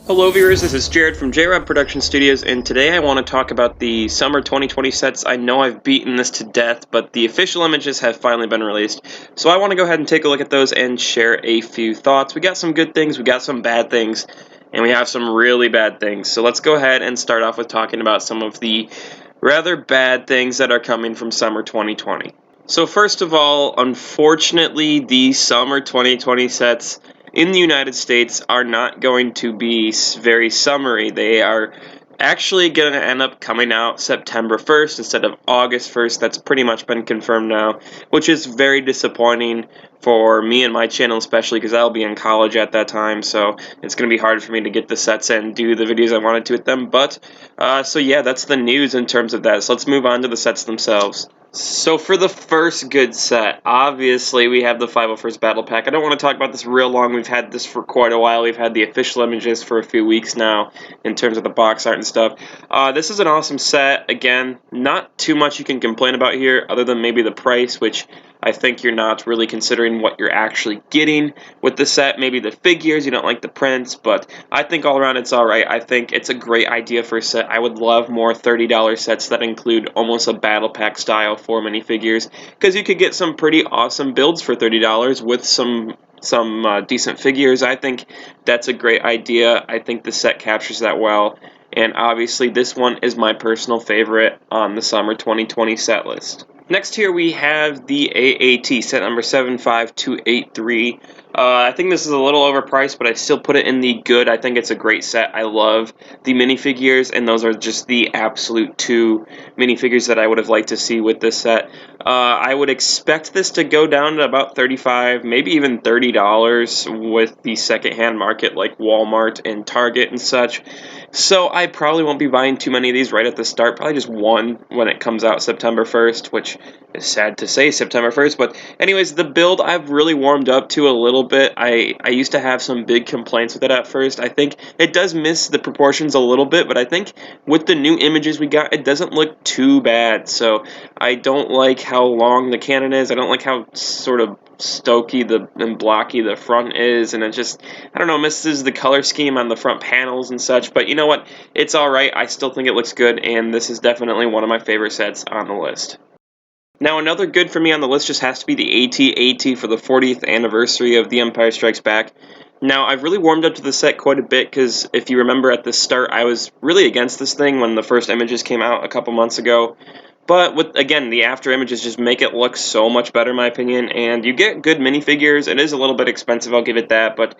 Hello viewers, this is Jared from JRod Production Studios, and today I want to talk about the summer 2020 sets. I know I've beaten this to death, but the official images have finally been released. So I want to go ahead and take a look at those and share a few thoughts. We got some good things, we got some bad things, and we have some really bad things. So let's go ahead and start off with talking about some of the rather bad things that are coming from summer 2020. So first of all, unfortunately, the summer 2020 sets in the United States are not going to be very summery. They are actually going to end up coming out September 1st instead of August 1st. That's pretty much been confirmed now, which is very disappointing for me and my channel, especially because I'll be in college at that time, so it's going to be hard for me to get the sets and do the videos I wanted to with them. But so yeah, that's the news in terms of that. So let's move on to the sets themselves. So for the first good set, obviously we have the 501st Battle Pack. I don't want to talk about this real long. We've had this for quite a while. We've had the official images for a few weeks now in terms of the box art and stuff. This is an awesome set. Again, not too much you can complain about here other than maybe the price, which I think you're not really considering what you're actually getting with the set. Maybe the figures, you don't like the prints, but I think all around it's alright. I think it's a great idea for a set. I would love more $30 sets that include almost a battle pack style for minifigures, because you could get some pretty awesome builds for $30 with some decent figures. I think that's a great idea. I think the set captures that well, and obviously this one is my personal favorite on the summer 2020 set list. Next here we have the AAT, set number 75283. I think this is a little overpriced, but I still put it in the good. I think it's a great set. I love the minifigures, and those are just the absolute two minifigures that I would have liked to see with this set. I would expect this to go down to about $35, maybe even $30 with the secondhand market like Walmart and Target and such. So I probably won't be buying too many of these right at the start, probably just one when it comes out September 1st, which is sad to say September 1st, but anyways, the build I've really warmed up to a little bit. I used to have some big complaints with it at first. I think it does miss the proportions a little bit, but I think with the new images we got, it doesn't look too bad. So I don't like how long the cannon is. I don't like how sort of stoky and blocky the front is, and it just, I don't know, misses the color scheme on the front panels and such, but you know what, it's alright. I still think it looks good, and this is definitely one of my favorite sets on the list. Now, another good for me on the list just has to be the AT-AT for the 40th anniversary of The Empire Strikes Back. Now, I've really warmed up to the set quite a bit, because if you remember at the start, I was really against this thing when the first images came out a couple months ago. But, with again, the after images just make it look so much better, in my opinion, and you get good minifigures. It is a little bit expensive, I'll give it that, but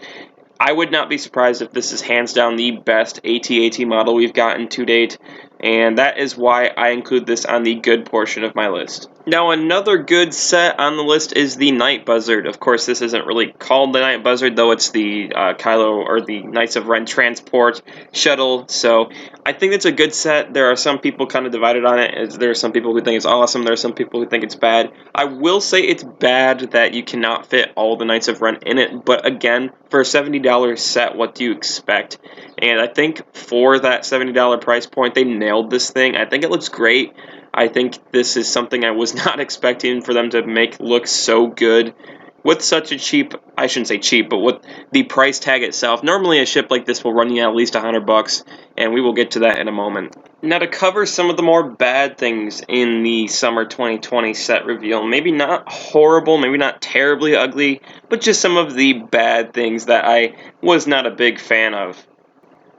I would not be surprised if this is hands down the best AT-AT model we've gotten to date, and that is why I include this on the good portion of my list. Now, another good set on the list is the Night Buzzard. Of course, this isn't really called the Night Buzzard, though it's the Kylo, or the Knights of Ren transport shuttle, so I think it's a good set. There are some people kind of divided on it. There are some people who think it's awesome. There are some people who think it's bad. I will say it's bad that you cannot fit all the Knights of Ren in it, but again, for a $70 set, what do you expect? And I think for that $70 price point, they nailed this thing. I think it looks great. I think this is something I was not expecting for them to make look so good with such a cheap, I shouldn't say cheap, but with the price tag itself. Normally a ship like this will run you at least $100, and we will get to that in a moment. Now, to cover some of the more bad things in the summer 2020 set reveal, maybe not horrible, maybe not terribly ugly, but just some of the bad things that I was not a big fan of.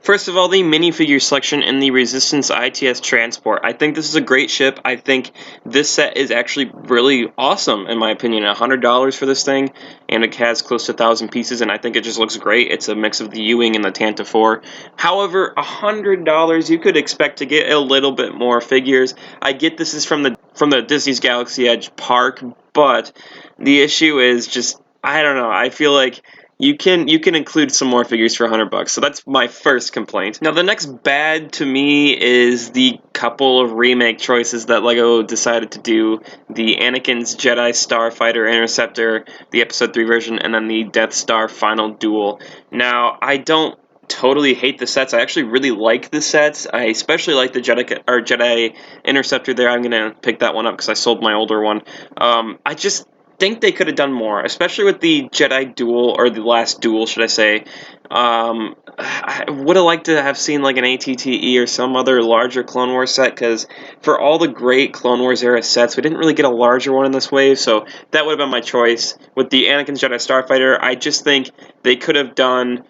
First of all, the minifigure selection in the Resistance ITS Transport. I think this is a great ship. I think this set is actually really awesome, in my opinion. $100 for this thing, and it has close to 1,000 pieces, and I think it just looks great. It's a mix of the U-Wing and the Tanta 4. However, $100, you could expect to get a little bit more figures. I get this is from the Disney's Galaxy Edge Park, but the issue is just, I don't know, I feel like you can include some more figures for $100, so that's my first complaint. Now, the next bad to me is the couple of remake choices that LEGO decided to do: the Anakin's Jedi Starfighter Interceptor, the Episode 3 version, and then the Death Star Final Duel. Now, I don't totally hate the sets. I actually really like the sets. I especially like the Jedi Interceptor there. I'm gonna pick that one up because I sold my older one. I just think they could have done more, especially with the Jedi Duel, or the last duel, should I say. I would have liked to have seen like an ATTE or some other larger Clone Wars set, because for all the great Clone Wars era sets, we didn't really get a larger one in this wave, so that would have been my choice. With the Anakin's Jedi Starfighter, I just think they could have done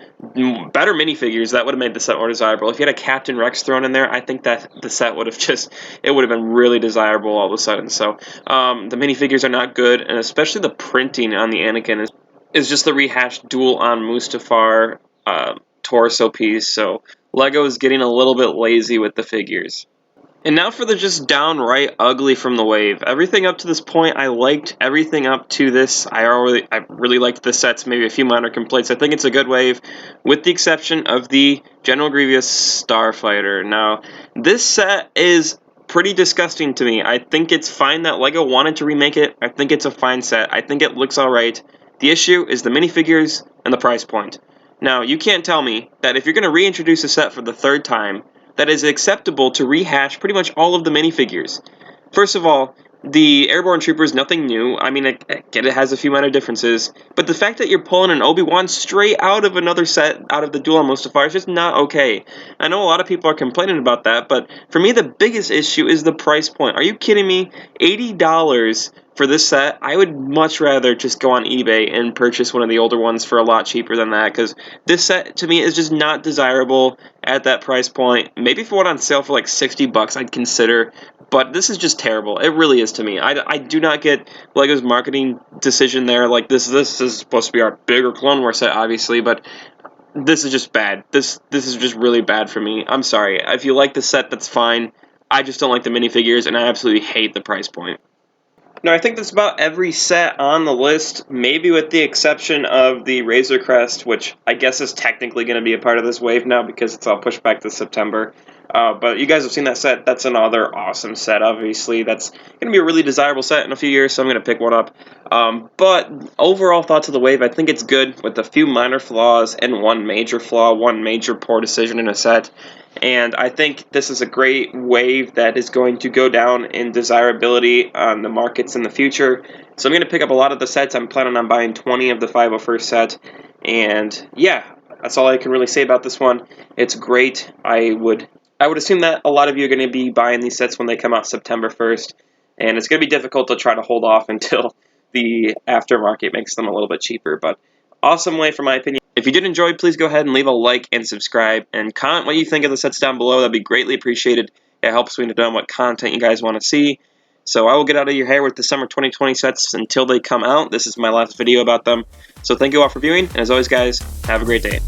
better minifigures. That would have made the set more desirable. If you had a Captain Rex thrown in there, I think that the set would have it would have been really desirable all of a sudden. So the minifigures are not good, and especially the printing on the Anakin is just the rehashed duel on Mustafar torso piece, so LEGO is getting a little bit lazy with the figures. And now for the just downright ugly from the wave. Everything up to this point, I liked everything up to this. I really liked the sets, maybe a few minor complaints. I think it's a good wave, with the exception of the General Grievous Starfighter. Now, this set is pretty disgusting to me. I think it's fine that LEGO wanted to remake it. I think it's a fine set. I think it looks alright. The issue is the minifigures and the price point. Now, you can't tell me that if you're going to reintroduce a set for the third time, that is acceptable to rehash pretty much all of the minifigures. First of all, the Airborne Trooper is nothing new. I mean, I get it has a few minor differences, but the fact that you're pulling an Obi-Wan straight out of another set, out of the Duel on Mustafar, is just not okay. I know a lot of people are complaining about that, but for me, the biggest issue is the price point. Are you kidding me? $80 for this set? I would much rather just go on eBay and purchase one of the older ones for a lot cheaper than that, because this set, to me, is just not desirable at that price point. Maybe if it went on sale for like $60, I'd consider, but this is just terrible. It really is to me. I do not get LEGO's marketing decision there. Like, this is supposed to be our bigger Clone Wars set, obviously, but this is just bad. This is just really bad for me. I'm sorry. If you like the set, that's fine. I just don't like the minifigures, and I absolutely hate the price point. Now, I think that's about every set on the list, maybe with the exception of the Razor Crest, which I guess is technically going to be a part of this wave now because it's all pushed back to September. But you guys have seen that set. That's another awesome set, obviously. That's going to be a really desirable set in a few years, so I'm going to pick one up. But overall thoughts of the wave, I think it's good with a few minor flaws and one major flaw, one major poor decision in a set. And I think this is a great wave that is going to go down in desirability on the markets in the future. So I'm going to pick up a lot of the sets. I'm planning on buying 20 of the 501st set. And yeah, that's all I can really say about this one. It's great. I would assume that a lot of you are going to be buying these sets when they come out September 1st. And it's going to be difficult to try to hold off until the aftermarket makes them a little bit cheaper. But awesome way, for my opinion. If you did enjoy, please go ahead and leave a like and subscribe, and comment what you think of the sets down below. That'd be greatly appreciated. It helps me to know what content you guys want to see. So I will get out of your hair with the summer 2020 sets until they come out. This is my last video about them. So thank you all for viewing, and as always, guys, have a great day.